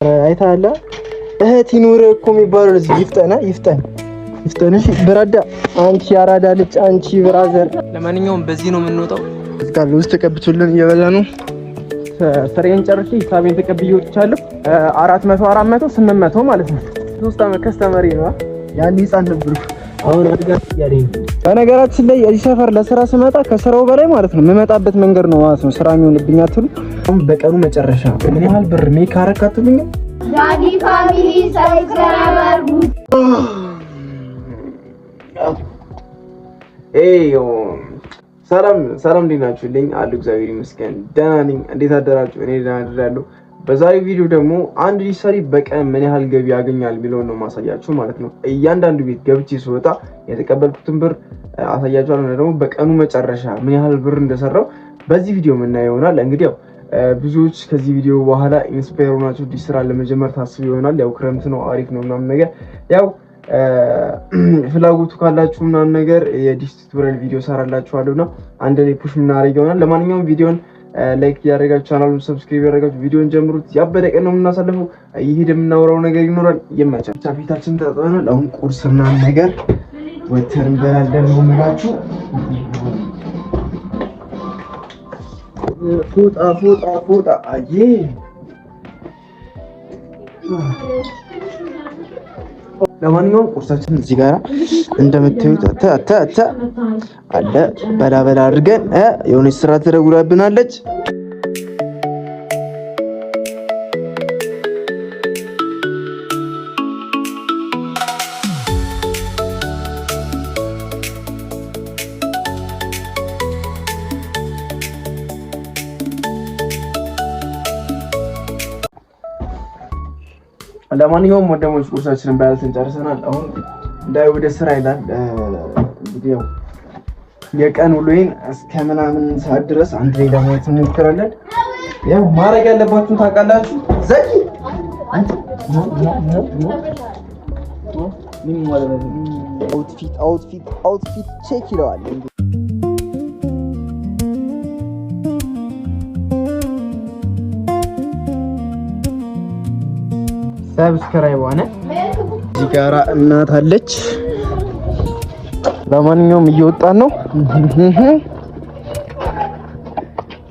አይታለ እህት ይኑር እኮ የሚባለው ለዚህ ይፍጠን እሺ ብራዳ አንቺ ያራዳ ልጅ አንቺ ብራዘር ለማንኛውም በዚህ ነው የምንወጣው እስካለ ውስጥ ተቀብቶልን እየበላ ነው ፍሬን ጨርሼ ሂሳቤን ተቀብዬ ወጥቻለሁ 400 800 ማለት ነው 3 አመት ከስተመሪ ነው ያን ህፃን ነበርኩ አሁን አድጋት ያለኝ በነገራችን ላይ እዚህ ሰፈር ለስራ ስመጣ ከስራው በላይ ማለት ነው የምመጣበት መንገድ ነው ማለት ነው ስራ የሚሆንብኝ አትሉ በቀኑ መጨረሻ ምን ያህል ብር ሜክ አረካቱልኝ ዳዲ ፋሚሊ ሰብስክራይብ አድርጉ ኤዮ ሰላም ዲናችሁልኝ አሉ እግዚአብሔር ይመስገን ደህና ነኝ እንዴት አደራችሁ እኔ ደህና አደራለሁ በዛሬ ቪዲዮ ደግሞ አንድ ዲሰሪ በቀን ምን ያህል ገቢ ያገኛል የሚለውን ነው ማሳያችሁ ማለት ነው እያንዳንዱ ቤት ገብቼ ስወጣ የተቀበልኩትን ብር አሳያችኋለሁ ደግሞ በቀኑ መጨረሻ ምን ያህል ብር እንደሰራው በዚህ ቪዲዮ የምናየው ይሆናል እንግዲህ ያው ብዙዎች ከዚህ ቪዲዮ በኋላ ኢንስፓየር ሆናችሁ ዲስራ ለመጀመር ታስቡ ይሆናል ያው ክረምት ነው አሪፍ ነው ምናምን ነገር ያው ፍላጎቱ ካላችሁ ምናምን ነገር የዲስ ቱቶሪያል ቪዲዮ ሰራላችኋለሁና አንድ ላይ ፑሽ ምናደርግ ይሆናል ለማንኛውም ቪዲዮን ላይክ ያደርጋችሁ ቻናሉን ሰብስክራይብ ያደርጋችሁ ቪዲዮን ጀምሩት ያበደ ቀን ነው የምናሳልፈው ይሄድ የምናወራው ነገር ይኖራል የማይቻል ፊታችን ተጣጣናል አሁን ቁርስና ነገር ወተር እንበላለን ነው የምላችሁ ፎጣ አዬ ለማንኛውም ቁርሳችን እዚህ ጋር እንደምታዩት አለ በላበላ አድርገን የሆነች ስራ ተደጉራብናለች ለማንኛውም ወደሞች ቁርሳችንን በያልተን ጨርሰናል አሁን እንዳይ ወደ ስራ ይላል እንግዲህ የቀን ውሎዬን እስከ ምናምን ሰዓት ድረስ አንድ ላይ ለማየት እንሞክራለን ያው ማድረግ ያለባችሁ ታውቃላችሁ ዘቂ አንተ ምን ማለት ነው አውትፊት ቼክ ይለዋል ሰብስክራይብ ዋነ እዚህ ጋር እናት አለች ለማንኛውም እየወጣን ነው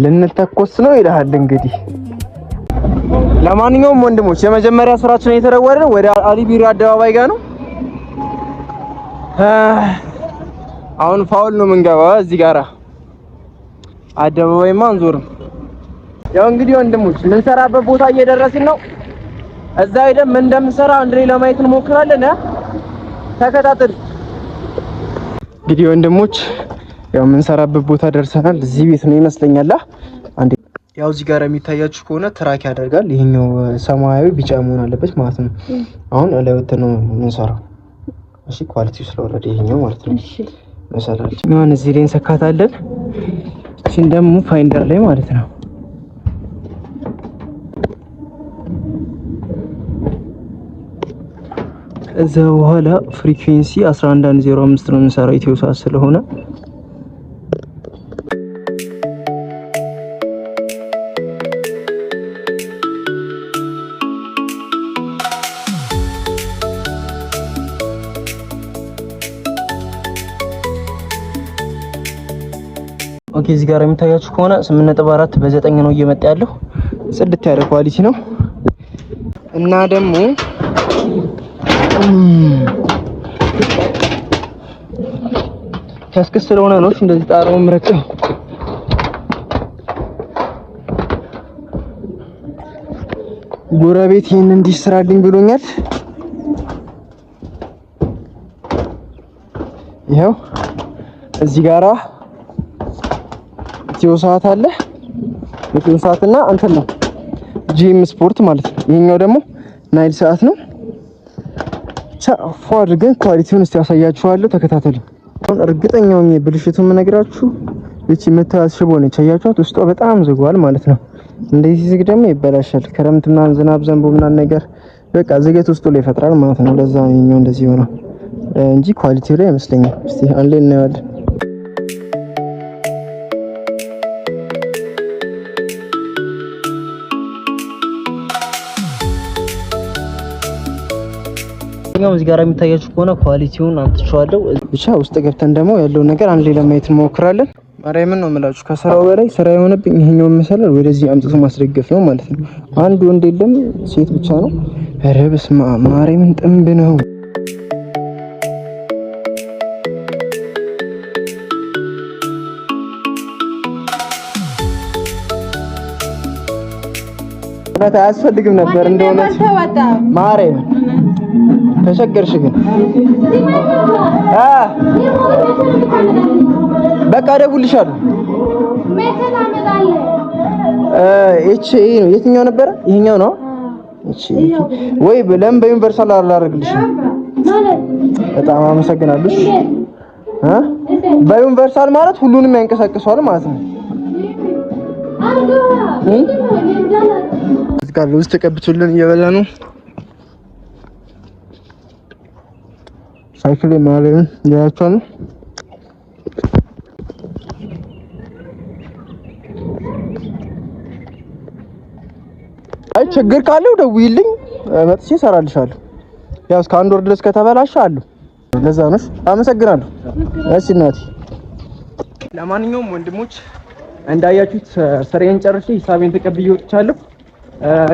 ልንተኮስ ነው ይላል እንግዲህ ለማንኛውም ወንድሞች የመጀመሪያ ስራችን የተደወለው ወደ አሊቢራ አደባባይ ጋር ነው አሁን ፋውል ነው የምንገባው እዚህ ጋር አደባባይማ አንዞርም ያው እንግዲህ ወንድሞች ልንሰራበት ቦታ እየደረስን ነው እዛ ሄደን ምን እንደምንሰራ አንድ ላይ ለማየት እንሞክራለን ተከታተል እንግዲህ ወንድሞች ያው የምንሰራበት ቦታ ደርሰናል እዚህ ቤት ነው ይመስለኛል አንዴ ያው እዚህ ጋር የሚታያችሁ ከሆነ ትራክ ያደርጋል ይሄኛው ሰማያዊ ቢጫ መሆን አለበት ማለት ነው አሁን ላይ ወጥተን ነው የምንሰራው እሺ ኳሊቲው ስለወረደ ይሄኛው ማለት ነው እሺ መሰላል ማን እዚህ ላይ እንሰካታለን እሺ ደግሞ ፋይንደር ላይ ማለት ነው እዛ በኋላ ፍሪኩዌንሲ 11105 ነው የምንሰራው ኢትዮ ሳት ስለሆነ ኦኬ እዚህ ጋር የሚታያችሁ ከሆነ 8.4 በ9 ነው እየመጣ ያለው ጽድት ያለ ኳሊቲ ነው እና ደግሞ ከስክስ ስለሆነ ነው እንደዚህ ጣራው ምረቀው ጎረቤት ይሄን እንዲስራልኝ ብሎኛል ይሄው እዚህ ጋራ ኢትዮ ሰዓት አለ ኢትዮ ሰዓትና እንትን ነው ጂም ስፖርት ማለት ነው ይሄኛው ደግሞ ናይል ሰዓት ነው ፎር ግን ኳሊቲውን እስቲ ያሳያችኋለሁ ተከታተሉ አሁን እርግጠኛው ነኝ ብልሽቱን የምነግራችሁ እቺ መታስ ሽቦ ነች አያችኋት ውስጧ በጣም ዝጓል ማለት ነው እንደዚህ ዝግ ደግሞ ይበላሻል ክረምትና ዝናብ ዘንቦ ምናምን ነገር በቃ ዝገት ውስጡ ላይ ይፈጥራል ማለት ነው ለዛ ነው እንደዚህ ሆነ እንጂ ኳሊቲው ላይ አይመስለኝም እስቲ አንዴ እናያለን ለማንኛውም እዚህ ጋር የሚታያችሁ ከሆነ ኳሊቲውን አምጥቼዋለሁ። ብቻ ውስጥ ገብተን ደግሞ ያለውን ነገር አንድ ላይ ለማየት እንሞክራለን። ማርያምን ነው የምላችሁ ከስራው በላይ ስራ የሆነብኝ ይሄኛው መሰላል ወደዚህ አምጥቶ ማስደገፍ ነው ማለት ነው። አንድ ወንድ የለም ሴት ብቻ ነው። ኧረ በስመ አብ ማርያምን ጥንብ ነው። አያስፈልግም ነበር እንደሆነ ማርያም ተቸገርሽ ግን በቃ እደውልልሻለሁ። እቺ ነው የትኛው ነበረ? ይሄኛው ነው። እቺ ወይ ለምን በዩኒቨርሳል አላደርግልሽም? በጣም አመሰግናለሁ። በዩኒቨርሳል ማለት ሁሉንም ያንቀሳቅሰዋል ማለት ነው። እስካለ ውስጥ ተቀብቶልን እየበላ ነው። ሳይክል ማለኝ ያቻለ አይ ችግር ካለው ደውይልኝ መጥቼ እሰራልሻለሁ። ያው እስከ አንድ ወር ድረስ ከተበላሸ አለው። ለዛ ነው። አመሰግናለሁ። እሺ እናቴ። ለማንኛውም ወንድሞች እንዳያችሁት ስራዬን ጨርሼ ሂሳቤን ተቀብዬ ወጥቻለሁ።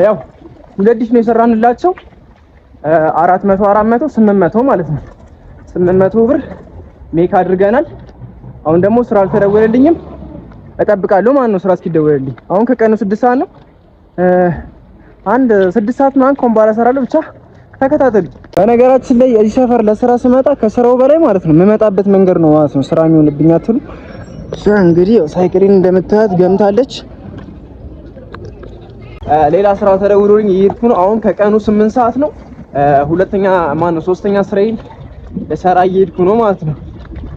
ያው ሁለት ዲሽ ነው የሰራንላቸው 400 800 ማለት ነው። 800 ብር ሜክ አድርገናል። አሁን ደግሞ ስራ አልተደወለልኝም እጠብቃለሁ ማለት ነው። ስራ እስኪደወልልኝ አሁን ከቀኑ 6 ሰዓት ነው። አንድ 6 ሰዓት ማን ኮምባላ ሰራለሁ። ብቻ ተከታተሉ። በነገራችን ላይ እዚህ ሰፈር ለስራ ስመጣ ከስራው በላይ ማለት ነው የምመጣበት መንገድ ነው ማለት ነው ስራ የሚሆንብኝ አትሉ። እንግዲህ ሳይክሪን እንደምታያት ገምታለች። ሌላ ስራ ተደውሎልኝ እየሄድኩ ነው። አሁን ከቀኑ 8 ሰዓት ነው። ሁለተኛ ማነው ሶስተኛ ስራዬን ለሰራ እየሄድኩ ነው ማለት ነው።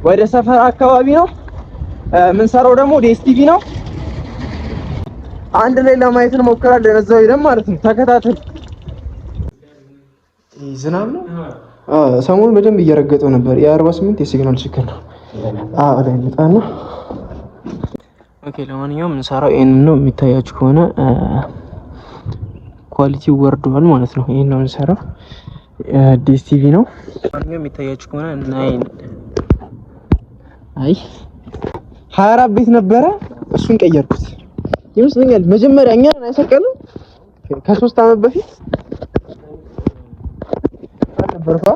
ወደ ሰፈር አካባቢ ነው ምን ሰራው ደግሞ ዲኤስቲቪ ነው። አንድ ላይ ለማየት እንሞክራለን። እዛው ሄደን ማለት ነው። ተከታተል። ዝናብ ነው። ሰሞኑን በደንብ እየረገጠው ነበር። የ48 የሲግናል ችግር ነው። ላይ መጣና ኦኬ። ለማንኛውም እንሰራው ይሄንን ነው። የሚታያችሁ ከሆነ ኳሊቲው ወርዷል ማለት ነው። ይሄን ነው እንሰራው። ዲኤስቲቪ ነው። ለማንኛውም የሚታያችሁ ከሆነ አይ 24 ቤት ነበረ እሱን ቀየርኩት ይመስለኛል። መጀመሪያ እኛ አይሰቀለው ከ3 አመት በፊት ነበርኩ።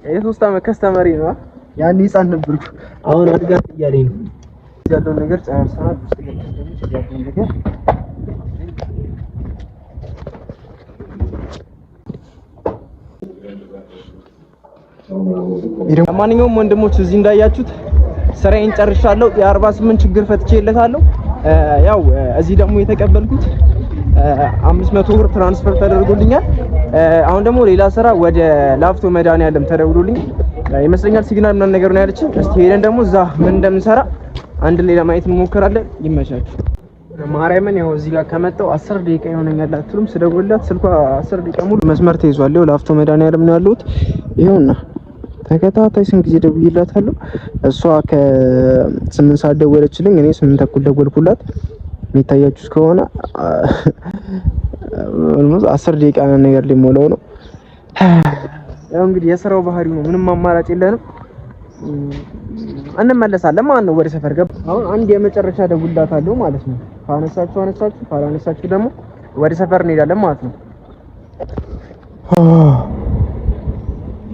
የ3 አመት ከስተመሪ ነው። ያን ህፃን ነበርኩ። አሁን አድጋት እያለኝ ነው። ያለው ነገር ጨርሰናል። ውስጥ ገብተን ያለው ነገር ለማንኛውም ወንድሞች እዚህ እንዳያችሁት ስራዬን ጨርሻለሁ። የ48 ችግር ፈትቼለታለሁ። ያው እዚህ ደግሞ የተቀበልኩት 500 ብር ትራንስፈር ተደርጎልኛል። አሁን ደግሞ ሌላ ስራ ወደ ላፍቶ መድኃኒዓለም ተደውሎልኝ ይመስለኛል ሲግናል ምናምን ነገር ነው ያለችኝ። እስቲ ሄደን ደግሞ እዛ ምን እንደምንሰራ አንድ ላይ ለማየት እንሞክራለን። ይመቻችሁ። ማርያምን ያው እዚህ ጋር ከመጣሁ 10 ደቂቃ ይሆነኛል አትሉም? ስደውልላት ስልኳ 10 ደቂቃ ሙሉ መስመር ተይዟል። ያው ላፍቶ መድኃኒዓለም ነው ያለሁት። ይኸውና ተከታታይ ስንት ጊዜ ደውዬላታለሁ። እሷ ከ8 ሰዓት ደወለችልኝ። እኔ 8 ተኩል ደወልኩላት። የሚታያችሁ ከሆነ ኦልሞስት 10 ደቂቃ ነገር ሊሞላው ነው። ያው እንግዲህ የስራው ባህሪው ነው። ምንም አማራጭ የለንም። እንመለሳለን ማለት ነው። ወደ ሰፈር ገብ አሁን አንድ የመጨረሻ ደውላታለሁ ማለት ነው። ካነሳችሁ፣ ካላነሳችሁ ደግሞ ወደ ሰፈር እንሄዳለን ማለት ነው።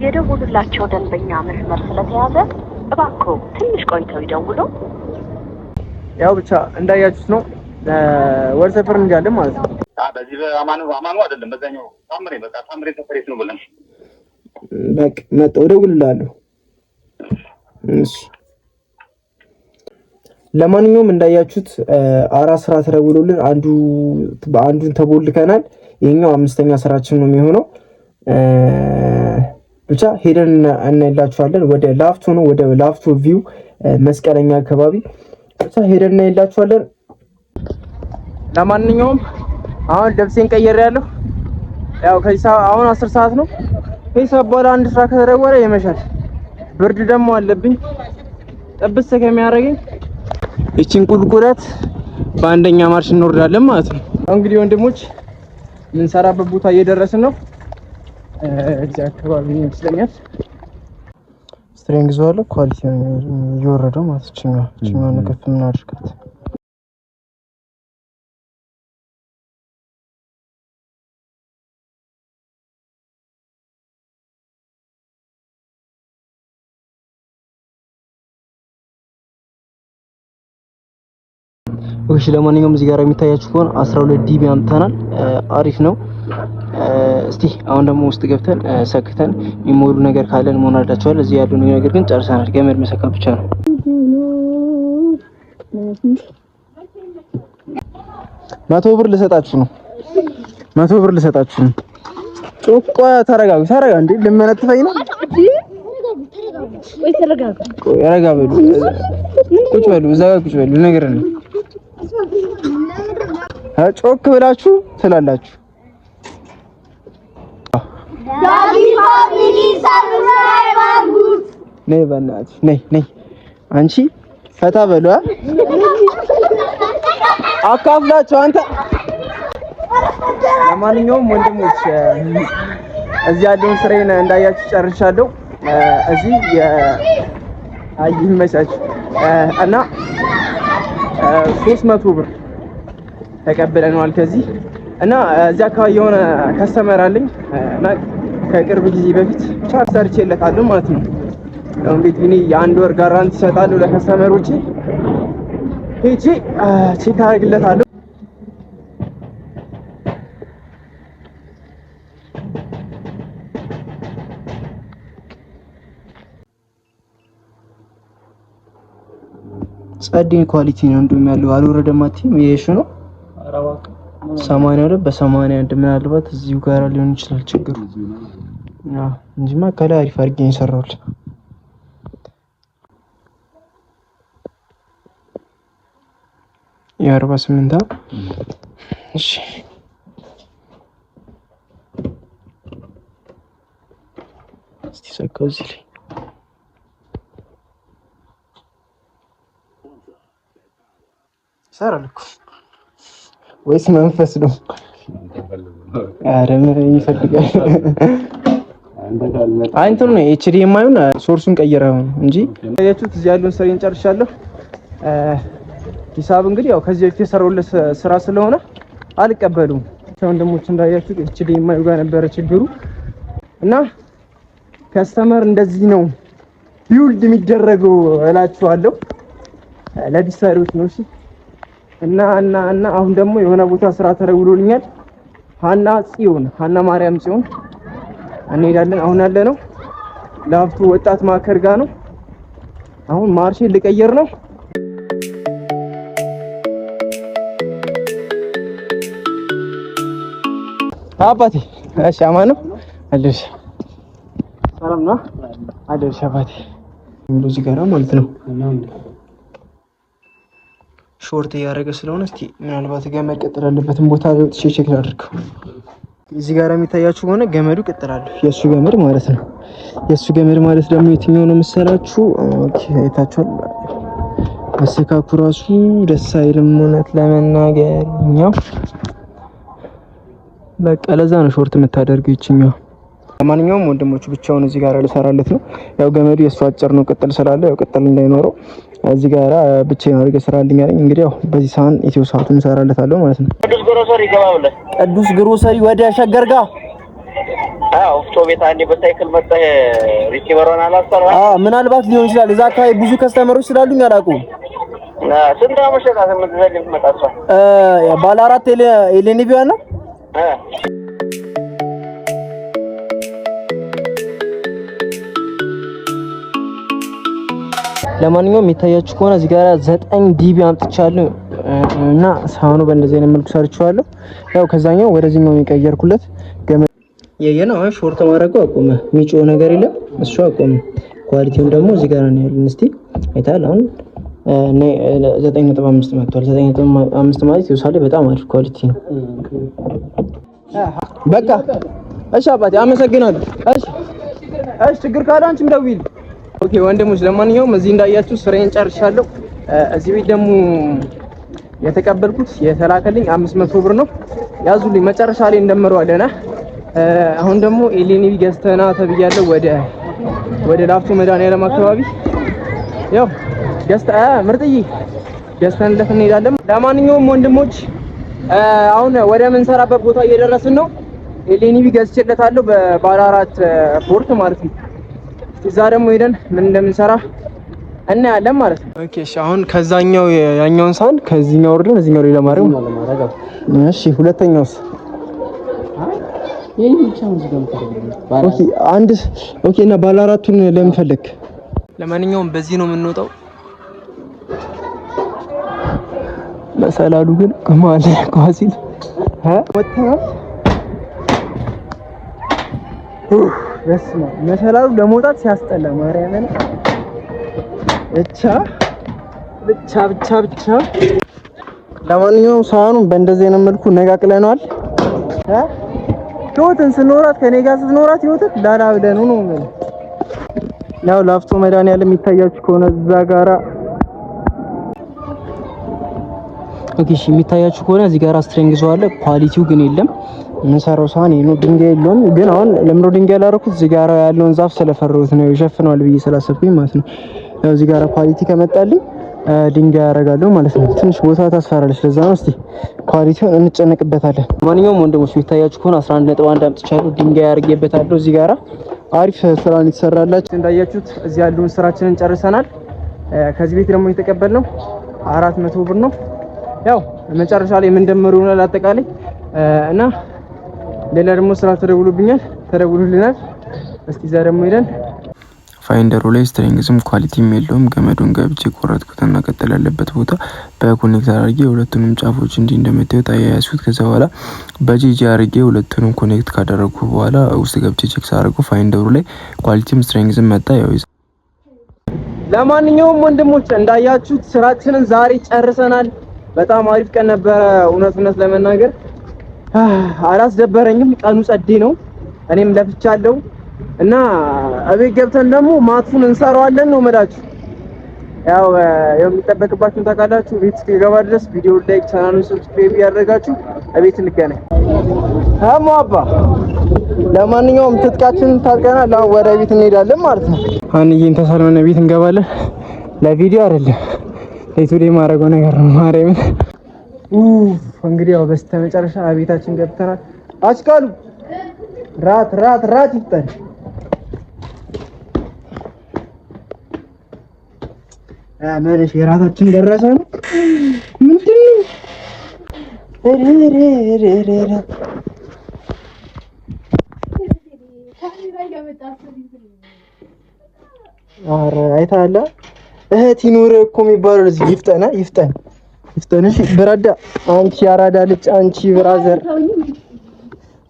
የደውሉላቸው ደንበኛ መስመር ስለተያዘ እባክዎ ትንሽ ቆይተው ይደውሉ። ያው ብቻ እንዳያችሁት ነው። ወደ ሰፈር እንሄዳለን ማለት ነው። በዚህ በአማኑ አይደለም በዛኛው ታምሬ ሰፈሬት ነው ብለን በቃ መጣሁ። እደውልልሃለሁ። እሺ ለማንኛውም እንዳያችሁት 4 ስራ ተደውሎልን አንዱን ተቦልከናል። ይሄኛው 5ኛ ስራችን ነው የሚሆነው። ብቻ ሄደን እናይላችኋለን። ወደ ላፍቶ ነው፣ ወደ ላፍቶ ቪው መስቀለኛ አካባቢ ብቻ ሄደን እናይላችኋለን። ለማንኛውም አሁን ልብሴን ቀይሬያለሁ። ያው አሁን 10 ሰዓት ነው። ከሰዓት በኋላ አንድ ስራ ከተደወለ ይመሻል። ብርድ ደግሞ አለብኝ። ጥብስ ከሚያደርገኝ እቺን ቁልቁለት በአንደኛ ማርሽ እንወርዳለን ማለት ነው። እንግዲህ ወንድሞች የምንሰራበት ቦታ እየደረስን ነው። እዚህ አካባቢ ይመስለኛል። ስትሪንግ ዟለ ኳሊቲ እየወረደው ማለት ነው። ከፍ ምን አድርጋት እሺ ለማንኛውም እዚህ ጋር የሚታያችሁ ከሆነ 12 ዲቢ አምጥተናል። አሪፍ ነው። እስቲ አሁን ደግሞ ውስጥ ገብተን ሰክተን የሚሞሉ ነገር ካለን ሞናላችኋል። እዚህ ያለው ነገር ግን ጨርሰናል። ገመድ መሰካት ብቻ ነው። 100 ብር ልሰጣችሁ ነው። 100 ብር ልሰጣችሁ ነው። ጮቋ ተረጋጉ። እንዴ ልመነጥፈኝ ነው። ተረጋጉ። ቁጭ በሉ። እዛ ጋር ቁጭ በሉ። ነገር ነው ጮክ ብላችሁ ትላላችሁ። ዳዲ ፋሚሊ ሰብስክራይብ አድርጉት። ነይ በእናትሽ ነይ። አንቺ ፈታ በሉ። አካፍላችሁ አንተ። ለማንኛውም ወንድሞች እዚህ ያለውን ስራዬን እንዳያችሁ ጨርሻለሁ። እዚህ ይመቻችሁ እና 300 ብር ተቀብለናል ከዚህ እና እዚህ አካባቢ የሆነ ከስተመር አለኝ እና ከቅርብ ጊዜ በፊት ቻርጅ ሰርቼለታለሁ ማለት ነው። እንግዲህ እኔ የ1 ወር ጋራንቲ እሰጣለሁ ለከስተመሮቼ። ሄጄ ቼክ አደርግለታለሁ። ጸዴ ኳሊቲ ነው እንደውም ያለው አልወረደም። አትይም ይሄሽ ነው 82 በ81 ምናልባት እዚሁ ጋር ሊሆን ይችላል ችግሩ። እንጂማ ከላይ አሪፍ አድርጌ ነው የሰራሁት። የ48 እሺ እስቲ ሰካው እዚህ ላይ ሰራል እኮ ወይስ መንፈስ ነው? አረ ምን ይፈልጋል? አንተም ነው HDMI ውን ሶርሱን ቀይረው እንጂ ያያችሁት እዚህ ያለውን ስራዬን ጨርሻለሁ። ሂሳብ እንግዲህ ያው ከዚህ በፊት የሰራሁለት ስራ ስለሆነ አልቀበሉም። ወንድሞች እንዳያችሁት HDMI ጋር ነበረ ችግሩ እና ከስተመር እንደዚህ ነው ቢውልድ የሚደረገው እላችኋለሁ። ለዲሳይሮች ነው እሺ። እና አሁን ደግሞ የሆነ ቦታ ስራ ተደውሎልኛል። ሀና ማርያም ጽዮን እንሄዳለን። አሁን ያለ ነው ላፍቶ ወጣት ማዕከል ጋር ነው። አሁን ማርሼ ልቀየር ነው። አባቴ እሺ፣ አማን ነው አለሽ? ሰላም ነው አለሽ? አባቴ ሙሉ እዚህ ጋር ማለት ነው ሾርት እያደረገ ስለሆነ እስቲ ምናልባት ገመድ ቀጥል ያለበትን ቦታ ለውጥ ቼክ ላድርገው። እዚህ ጋር የሚታያችሁ ከሆነ ገመዱ ቀጥላለሁ። የሱ ገመድ ማለት ነው። የሱ ገመድ ማለት ደግሞ የትኛው ነው መሰላችሁ? ኦኬ አይታችኋል። አሰካኩ ራሱ ደስ አይልም እውነት ለመናገር እኛው በቃ ለዛ ነው ሾርት የምታደርገው ይችኛው። ለማንኛውም ወንድሞቹ ብቻውን እዚህ ጋር ልሰራለት ነው። ያው ገመዱ የሱ አጭር ነው ቅጥል ስላለ ያው ቅጥል እንዳይኖረው እዚህ ጋር ብቻዬን አድርገህ ስራልኝ አለኝ። እንግዲህ ያው በዚህ ሰዓት ኢትዮ ሰዓቱን እሰራለታለሁ ማለት ነው። ቅዱስ ግሮሰሪ ወደ ሸገር ጋር ወፍጮ ቤት አንዴ በሳይክል መጣህ ሪሲቨሩን አላሰራ? ምናልባት ሊሆን ይችላል። እዛ አካባቢ ብዙ ከስተመሮች ስላሉኝ አላውቀውም። ስንት አመሸታ የምትዘልፍ መጣሷ ባለ 4 ኤሌኒቪያ ነው። ለማንኛውም የሚታያችሁ ከሆነ እዚህ ጋር 9 ዲቢ አምጥቻለሁ እና ሳውኑ በእንደዚህ አይነት መልኩ ሰርቼዋለሁ። ያው ከዛኛው ወደዚህኛው የሚቀየርኩለት ገመድ የየነው ሾርት ማድረጉ አቆመ። የሚጮህ ነገር የለም እሱ አቆመ። ኳሊቲውን ደግሞ እዚህ ጋር ነው ያለው። እስቲ አይታል አሁን 9.5 መጥቷል። 9.5 ማለት ይውሳል በጣም አሪፍ ኳሊቲ ነው። በቃ እሺ አባቴ አመሰግናለሁ። እሺ ችግር ካለ አንቺም ደውይልኝ። ኦኬ ወንድሞች፣ ለማንኛውም እዚህ እንዳያችሁ ስራዬን ጨርሻለሁ። እዚህ ቤት ደግሞ የተቀበልኩት የተላከልኝ 500 ብር ነው። ያዙልኝ መጨረሻ ላይ እንደምረዋለና አሁን ደግሞ ኤሌኒ ገዝተና ተብያለሁ ወደ ላፍቶ መድኃኒዓለም አካባቢ ያው ምርጥዬ ገዝተንለት እንሄዳለን። ለማንኛውም ወንድሞች አሁን ወደ ምንሰራበት ቦታ እየደረስን ነው። ኤሌኒ ገዝቼለታለሁ በባለ 4 ፖርት ማለት ነው። እዛ ደግሞ ሄደን ምን እንደምንሰራ እናያለን ማለት ነው። ኦኬ እሺ። አሁን ከዛኛው ያኛውን ሳን ከዚህኛው ወርደን እዚህኛው ላይ ለማድረግ እሺ። ሁለተኛውስ ኦኬ አንድ ኦኬ። እና ባለ 4ቱን ለምን ፈለክ? ለማንኛውም በዚህ ነው የምንወጣው። መሰላሉ ግን ከማለ ኳሲል ወጣው መሰላሉ ለመውጣት ሲያስጠላ ማርያምን ብቻ። ለማንኛውም ሳህኑን በእንደዚህ አይነት መልኩ ነቃቅለናል። ህይወትን ስኖራት ከኔ ጋር ስትኖራት ህይወትን ላላ ብለን ነው ማለት ያው ላፍቶ መድኃኒዓለም የሚታያችሁ ከሆነ እዛ ጋራ ኦኬ እሺ፣ የሚታያችሁ ከሆነ እዚህ ጋራ ስትሪንግ አለ። ኳሊቲው ግን የለም። የምንሰራው ሳህን ነው፣ ድንጋይ የለውም። ግን አሁን ለምሮ ድንጋይ ያላረኩት እዚህ ጋራ ያለውን ዛፍ ስለፈረሩት ነው፣ ይሸፍነዋል ብዬ ስላሰብኩኝ ማለት ነው። ያው እዚህ ጋራ ኳሊቲ ከመጣልኝ ድንጋይ ያደርጋለሁ ማለት ነው። ትንሽ ቦታ ታስፈራለች፣ ለዛ ነው። እስቲ ኳሊቲውን እንጨነቅበታለን። ማንኛውም ወንድሞች የሚታያችሁ ከሆነ 11.1 አምጥቻለሁ፣ ድንጋይ አድርጌበታለሁ። እዚህ ጋራ አሪፍ ስራ ነው የተሰራላችሁ። እንዳያችሁት እዚህ ያለውን ስራችንን ጨርሰናል። ከዚህ ቤት ደግሞ የተቀበልነው 400 ብር ነው። ያው መጨረሻ ላይ ምን ደምሩ ነው አጠቃላይ እና ሌላ ደግሞ ስራ ተደውሎልናል። እስቲ እዛ ደግሞ ሄደን ፋይንደሩ ላይ ስትሪንግዝም ኳሊቲም የለውም። ገመዱን ገብቼ ቆረጥኩትና ቀጠል ያለበት ቦታ በኮኔክተር አድርጌ ሁለቱንም ጫፎች እንዲህ እንደምታዩት አያያዝኩት። ከዛ በኋላ በጂጂ አድርጌ ሁለቱንም ኮኔክት ካደረኩ በኋላ ውስጥ ገብቼ ቼክ ሳደርገው ፋይንደሩ ላይ ኳሊቲም ስትሪንግዝም መጣ። ያው ለማንኛውም ወንድሞች እንዳያችሁት ስራችንን ዛሬ ጨርሰናል። በጣም አሪፍ ቀን ነበረ። እውነት ለመናገር አላስደበረኝም። ቀኑ ጸዴ ነው። እኔም ለፍቻለሁ እና አቤት ገብተን ደግሞ ማቱን እንሰራዋለን ነው የምላችሁ። ያው የሚጠበቅባችሁን ታውቃላችሁ። ቤት እስኪገባ ድረስ ቪዲዮ ላይክ፣ ቻናሉን ሰብስክራይብ ያደርጋችሁ አቤት እንገናኝ። አባ ለማንኛውም ትጥቃችንን ታጥቀናል። አሁን ወደ ቤት እንሄዳለን ማለት ነው። አንዬን ተሰልመን ቤት እንገባለን። ለቪዲዮ አይደለም ለቱዴ ማድረገው ነገር ነው። ማርያምን እንግዲህ ያው በስተመጨረሻ ቤታችን ገብተናል። አስካሉ ራት ይጠን ማለት የራታችን ደረሰ ነው። ምንድነው አይታለ እህት ይኑር እኮ የሚባለው እዚህ ይፍጠን። እሺ ብራዳ፣ አንቺ ያራዳ ልጅ፣ አንቺ ብራዘር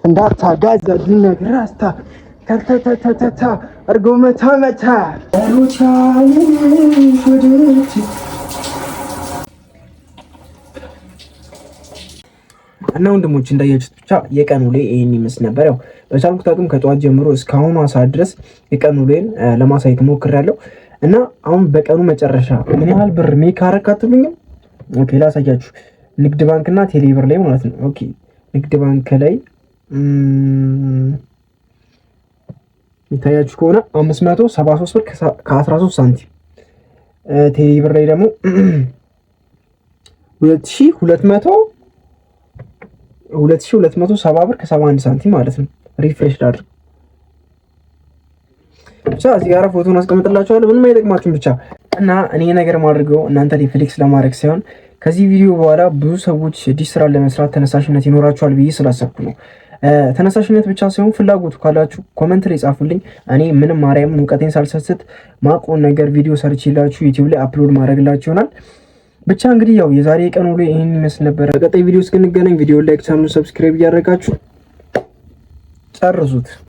እንዳታጋዛ ድነግራስታ ተተተተታ አርጎ መታ እና ወንድሞች እንዳያችሁት ብቻ የቀኑ ላይ ይሄን ይመስል ነበር። ያው በቻልኩት አቅም ከጠዋት ጀምሮ እስካሁን ሰዓት ድረስ የቀኑ ላይን ለማሳየት ሞክሬያለሁ። እና አሁን በቀኑ መጨረሻ ምን ያህል ብር ሜክ አረካትሉኝ? ኦኬ ላሳያችሁ። ንግድ ባንክ እና ቴሌ ብር ላይ ማለት ነው። ኦኬ ንግድ ባንክ ላይ ይታያችሁ ከሆነ 573 ብር ከ13 ሳንቲም፣ ቴሌ ብር ላይ ደግሞ 2270 ብር ከ71 ሳንቲም ማለት ነው። ሪፍሬሽ ላድርግ ብቻ እዚህ ጋር ፎቶን አስቀምጥላችኋለሁ። ምንም አይጠቅማችሁም ብቻ እና እኔ ነገር ማድረገው እናንተ ሪፍሌክስ ለማድረግ ሳይሆን ከዚህ ቪዲዮ በኋላ ብዙ ሰዎች ዲሽ ስራ ለመስራት ተነሳሽነት ይኖራቸዋል ብዬ ስላሰብኩ ነው። ተነሳሽነት ብቻ ሳይሆን ፍላጎቱ ካላችሁ ኮመንት ላይ ጻፉልኝ። እኔ ምንም ማርያምን እውቀቴን ሳልሰስት ማቆን ነገር ቪዲዮ ሰርችላችሁ ዩቲዩብ ላይ አፕሎድ ማድረግላችሁ ይሆናል። ብቻ እንግዲህ ያው የዛሬ ቀን ውሎ ይሄን ይመስል ነበር። በቀጣይ ቪዲዮ እስክንገናኝ ቪዲዮ ላይክ፣ ቻናሉን ሰብስክራይብ እያደረጋችሁ ጨርሱት።